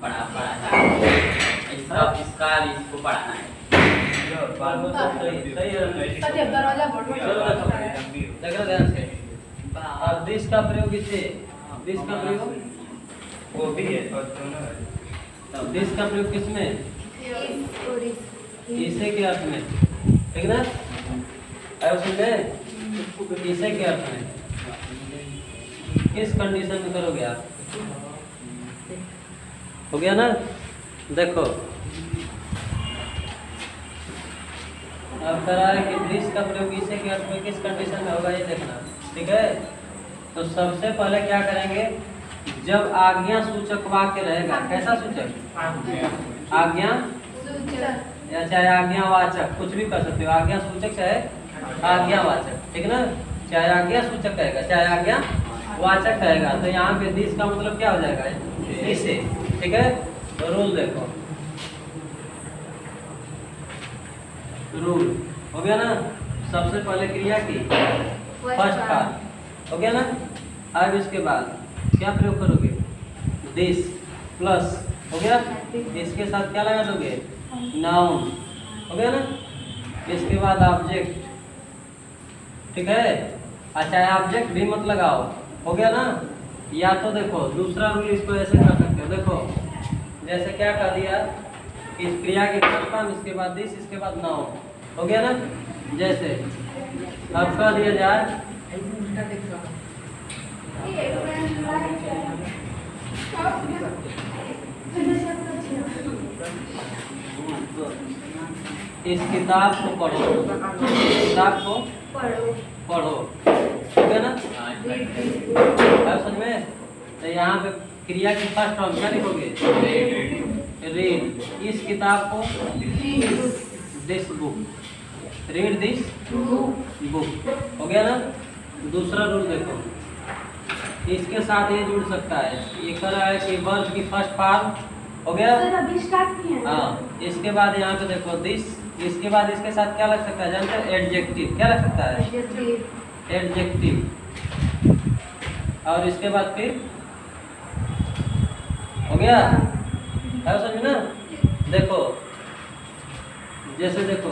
पढ़ा इसका इसको पढ़ाना है। देखो ध्यान से। अब दिस का प्रयोग इसे, दिस का प्रयोग वो भी है और दोनों है। तब दिस का प्रयोग किसमें? इसे के अर्थ में, ठीक ना? अब समझे? इसे के अर्थ में किस कंडीशन में करोगे आप? हो गया ना? देखो अब करा है कि दिस का प्रयोग इसे के अर्थ में किस कंडीशन में होगा ये देखना, ठीक है? तो सबसे पहले क्या करेंगे, जब आज्ञा सूचक वाक्य रहेगा, कैसा सूचक? आज्ञा या चाहे आज्ञावाचक, कुछ भी कर सकते हो, आज्ञा सूचक चाहे आज्ञावाचक, ठीक ना? चाहे आज्ञा सूचक कहेगा चाहे आज्ञा वाचक कहेगा, तो यहाँ पे दिस का मतलब क्या हो जाएगा? इसे, ठीक है? तो रूल देखो, रूल हो गया ना? सबसे पहले क्रिया की फर्स्ट पार्ट हो गया ना? अब इसके बाद क्या प्रयोग करोगे? दिस प्लस, हो गया? इसके साथ क्या लगा दोगे? नाउन, हो गया ना? इसके बाद ऑब्जेक्ट, ठीक है? अच्छा ऑब्जेक्ट भी मत लगाओ, हो गया ना? या तो देखो दूसरा रूल इसको ऐसे कर सकते हो, देखो जैसे क्या कर दिया, इस क्रिया के फर्स्ट फॉर्म, इसके बाद दिस, इसके बाद नाउन, हो गया ना? जैसे अब कह दिया जाए इस किताब को पढ़ो, किताब को पढ़ो, ठीक है ना? अब समझ में? तो यहाँ पे क्रिया की फर्स्ट फॉर्म क्या लिखोगे? रीड इस किताब को, this book, read this book, हो गया ना? दूसरा रूल देखो, इसके साथ ये जुड़ सकता है, ये कर रहा है कि वर्ब की फर्स्ट फॉर्म, हो गया? हाँ, इसके बाद यहाँ पे देखो दिस, इसके बाद इसके साथ क्या लग सकता है जानते हो? एडजेक्टिव, क्या लग सकता है? एडजेक्टिव, और इसके बाद फिर हो गया? है समझ ना? देखो जैसे देखो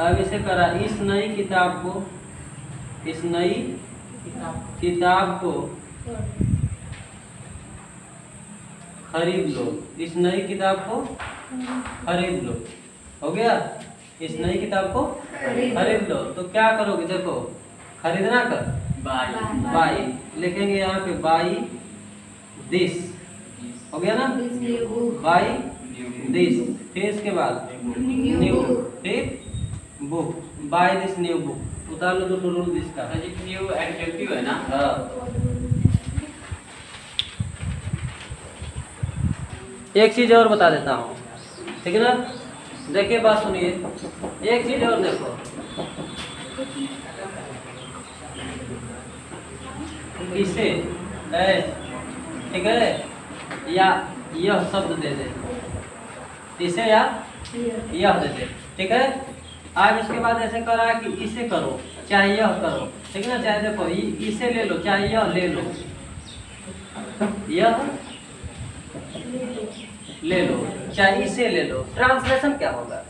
अब इसे करा, इस नई किताब को, इस नई किताब को खरीद लो, इस नई किताब को खरीद लो, हो गया? इस नई किताब को खरीद लो, तो क्या करोगे? देखो खरीदना कर बाई लिखेंगे यहाँ पे, बाई दिस, हो गया ना? बाई दिस, फिर इसके बाद न्यू, फिर book, by this new book, उतार लो दोनों रूल दिस का, न्यू एडजेक्टिव है ना? हाँ। एक चीज और बता देता हूँ, ठीक है ना? देखिए बात सुनिए, एक चीज और देखो, इसे ठीक है, या यह शब्द दे दे, इसे या यह दे दे, ठीक है? आज इसके बाद ऐसे करा कि इसे करो चाहे यह करो, ठीक है ना? चाहे देखो इसे ले लो चाहे यह ले लो, यह ले लो चाहे इसे ले लो, ट्रांसलेशन क्या होगा?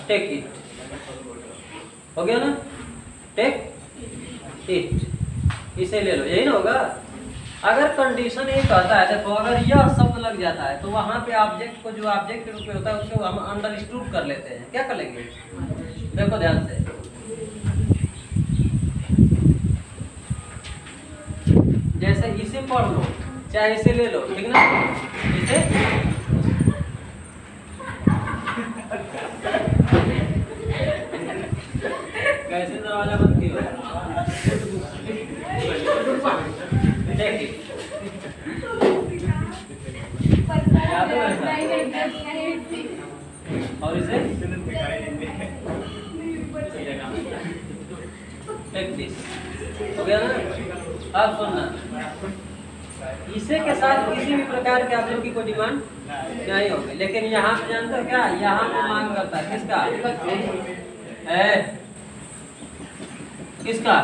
टेक इट, हो गया ना? टेक इट, इसे ले लो, यही ना होगा? अगर कंडीशन ये कहता है, देखो अगर यह शब्द लग जाता है तो वहां पे ऑब्जेक्ट को, जो ऑब्जेक्ट के रूप में होता है उसको हम अंडरस्टूड कर लेते हैं, क्या कर लेंगे? देखो ध्यान से, जैसे इसे पढ़ लो चाहे इसे ले लो, ठीक ना? इसे कैसे दरवाजा बंद किया? और इसे टेक दिस, हो गया ना? अब सुनना, इसे के साथ किसी भी प्रकार के ऑब्जेक्ट की कोई डिमांड नहीं होगी, लेकिन यहाँ पे जानते हो क्या? यहाँ पे मांग करता है किसका? किसका?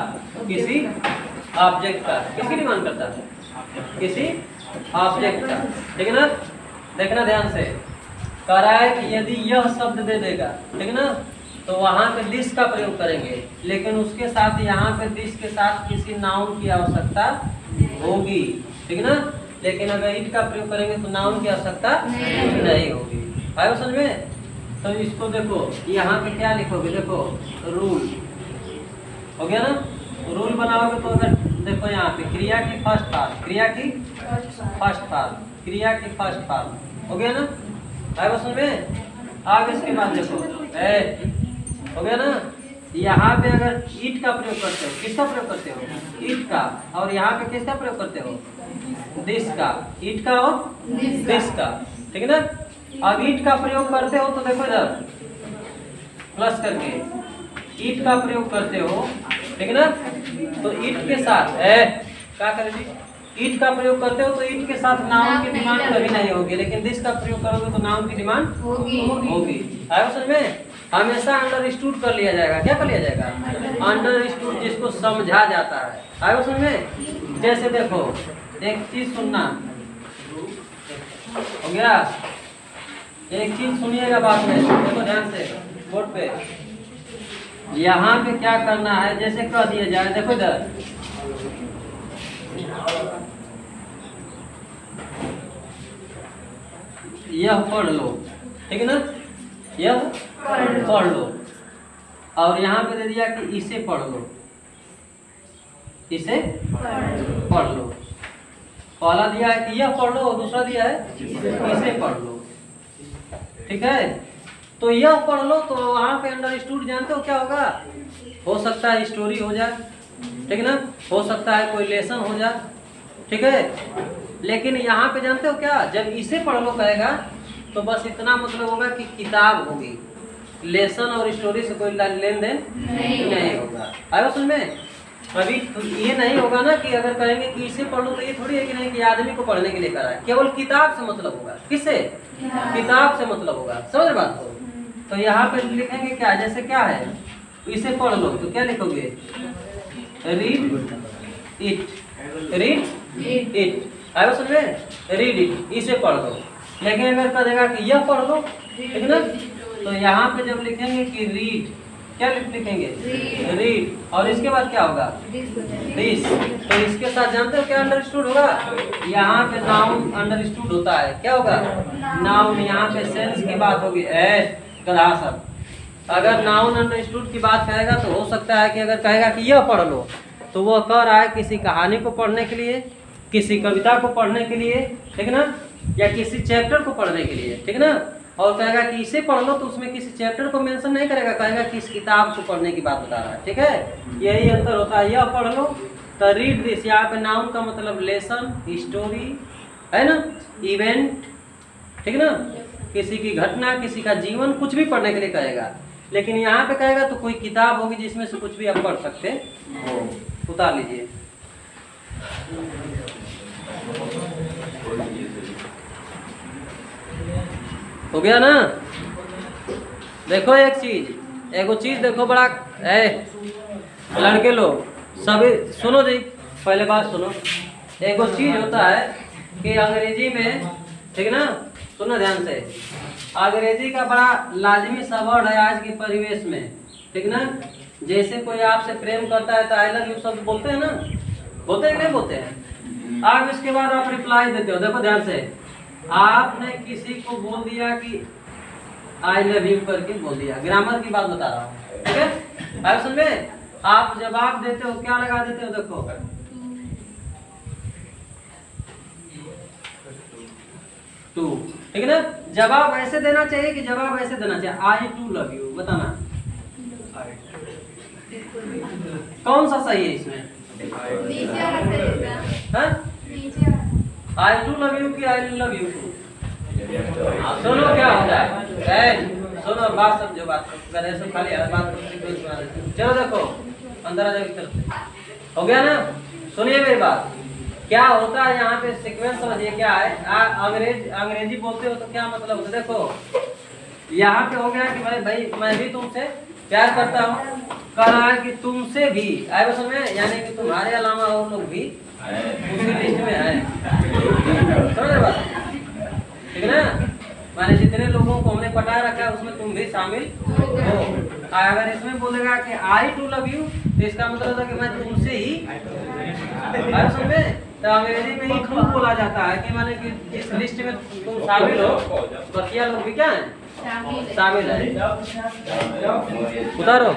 किसी ऑब्जेक्ट का। किसकी डिमांड करता है? किसी ऑब्जेक्ट का। ठीक है ना? देखना ध्यान से, कह रहा है कि यदि यह शब्द दे देगा, ठीक है ना, तो वहां पे दिस का प्रयोग करेंगे, लेकिन उसके साथ यहाँ पे दिस के साथ किसी नाउन की आवश्यकता होगी। ठीक है ना? लेकिन अगर इट का प्रयोग करेंगे तो नाउन की आवश्यकता नहीं होगी। आयो समझ में? तो इसको देखो, यहाँ पे क्या लिखोगे? देखो रूल हो गया ना। रूल बनाओगे तो अगर देखो यहाँ पे क्रिया की फर्स्ट पार्ट, क्रिया की फर्स्ट पार्ट, क्रिया की फर्स्ट पार्ट हो गया ना। आयो समझ में? अब इसके बाद देखो हो गया ना। यहाँ पे अगर ईट का प्रयोग करते हो, किसका प्रयोग करते हो? ईट का। और यहाँ पे किसका प्रयोग करते हो? दिस का। ईट का और दिस का। ठीक है ना? अब ईट का प्रयोग करते हो तो देखो इधर प्लस करके ईट का प्रयोग करते हो, ठीक है ना, तो ईट के साथ क्या करेंगे? ईट का प्रयोग करते हो तो ईट के साथ नाउन की डिमांड कभी नहीं होगी, लेकिन दिस का प्रयोग करोगे तो नाउन की डिमांड होगी। आया समझ में? हमेशा अंडरस्टूड कर लिया जाएगा। क्या कर लिया जाएगा? अंडरस्टूड, जिसको समझा जाता है। आया समझ में? जैसे देखो एक चीज सुनना हो गया, एक चीज सुनिएगा बाद में, देखो ध्यान से बोर्ड पे। यहाँ पे क्या करना है, जैसे कह दिया जाए, देखो इधर यह पढ़ लो, ठीक है ना, यह पढ़ लो। और यहाँ पे दे दिया कि इसे पढ़ लो, इसे पढ़ लो। पहला दिया है कि यह पढ़ लो, दूसरा दिया है इसे पढ़ लो। ठीक है? तो यह पढ़ लो तो वहां पे अंडरस्टूड जानते हो क्या होगा? हो सकता है स्टोरी हो जाए, ठीक है ना, हो सकता है कोई लेसन हो जाए। ठीक है? लेकिन यहाँ पे जानते हो क्या, जब इसे पढ़ लो कहेगा तो बस इतना मतलब होगा कि किताब होगी, लेसन और स्टोरी से कोई लेन देन नहीं होगा। आयो समझ में? अभी तो ये नहीं होगा ना कि अगर कहेंगे कि इसे पढ़ लो तो ये थोड़ी है कि नहीं कि आदमी को पढ़ने के लिए करा है, केवल किताब से मतलब होगा। किससे? किताब से मतलब होगा। समझ बात को? तो यहाँ पे लिखेंगे क्या, जैसे क्या है, इसे पढ़ लो तो क्या लिखोगे? Read it, read it. आयो समझ में? रीड इट, इसे पढ़ लो। लेकिन अगर कह देगा कि यह पढ़ लो, ठीक है ना, तो यहाँ पे जब लिखेंगे कि रीड, क्या लिखेंगे? रीड। और इसके बाद क्या होगा? दिस। तो इसके साथ जानते हो क्या अंडरस्टूड होगा? यहाँ पे नाउन अंडरस्टूड होता है। क्या होगा? नाउन। यहाँ पे सेंस की बात होगी। गधा सब अगर नाउन अंडरस्टूड की बात कहेगा तो हो सकता है कि अगर कहेगा कि यह पढ़ लो तो वो कह रहा है किसी कहानी को पढ़ने के लिए, किसी कविता को पढ़ने के लिए, ठीक है ना, या किसी चैप्टर को पढ़ने के लिए। ठीक है ना? और कहेगा कि इसे पढ़ लो तो उसमें किसी चैप्टर को मेंशन नहीं करेगा, कहेगा कि इस किताब को पढ़ने की बात बता रहा है। ठीक है? यही अंतर होता है। यह पढ़ लो तो रीड दिस, यहाँ पे नाउन का मतलब लेसन, स्टोरी, है ना, इवेंट, ठीक है ना, किसी की घटना, किसी का जीवन, कुछ भी पढ़ने के लिए कहेगा। लेकिन यहाँ पे कहेगा तो कोई किताब होगी जिसमें से कुछ भी आप पढ़ सकते हो। उतार लीजिए। हो गया ना? देखो एक चीज, एगो चीज देखो बड़ा लड़के लोग सभी सुनो जी, पहले बात सुनो। एगो चीज होता है कि अंग्रेजी में, ठीक है ना, सुनो ध्यान से, अंग्रेजी का बड़ा लाजमी सा वर्ड है आज के परिवेश में। ठीक ना? जैसे कोई आपसे प्रेम करता है तो आई लव यू शब्द बोलते हैं ना, बोलते हैं कि नहीं बोलते हैं? अब इसके बाद आप रिप्लाई देते हो। देखो ध्यान से, आपने किसी को बोल दिया कि आई लव यू करके बोल दिया, ग्रामर की बात बता रहा हूँ। ठीक है? आप समझे? आप जवाब देते हो क्या लगा देते हो? देखो टू, ठीक है ना? जवाब ऐसे देना चाहिए कि जवाब ऐसे देना चाहिए, आई टू लव यू। बताना कौन सा सही है इसमें? आई टू लव यू कि आई लव यू टू? सुनो क्या होता है, सुनो बात समझो, बात खाली बात। चलो देखो अंदर आ जाओ। हो गया ना? सुनिए मेरी बात, क्या होता है यहाँ पे सीक्वेंस समझिए क्या है। अंग्रेजी बोलते हो तो क्या मतलब होता है? देखो यहाँ पे हो गया कि भाई मैं भी तुमसे प्यार करता हूँ। कह रहा है कि तुमसे भी आए वो समय, यानी कि तुम्हारे अलावा और लोग भी उसी लिस्ट में है। समझ रहे बात? ठीक है ना? माने जितने लोगों को हमने पटा रखा है उसमें तुम भी शामिल हो। अगर इसमें बोलेगा कि आई टू लव यू तो इसका मतलब है कि मैं तुमसे ही, तो अंग्रेजी में ही टू बोला जाता है कि माने कि जिस लिस्ट में तुम शामिल हो बकिया लोग भी क्या है, शामिल है। उतारो।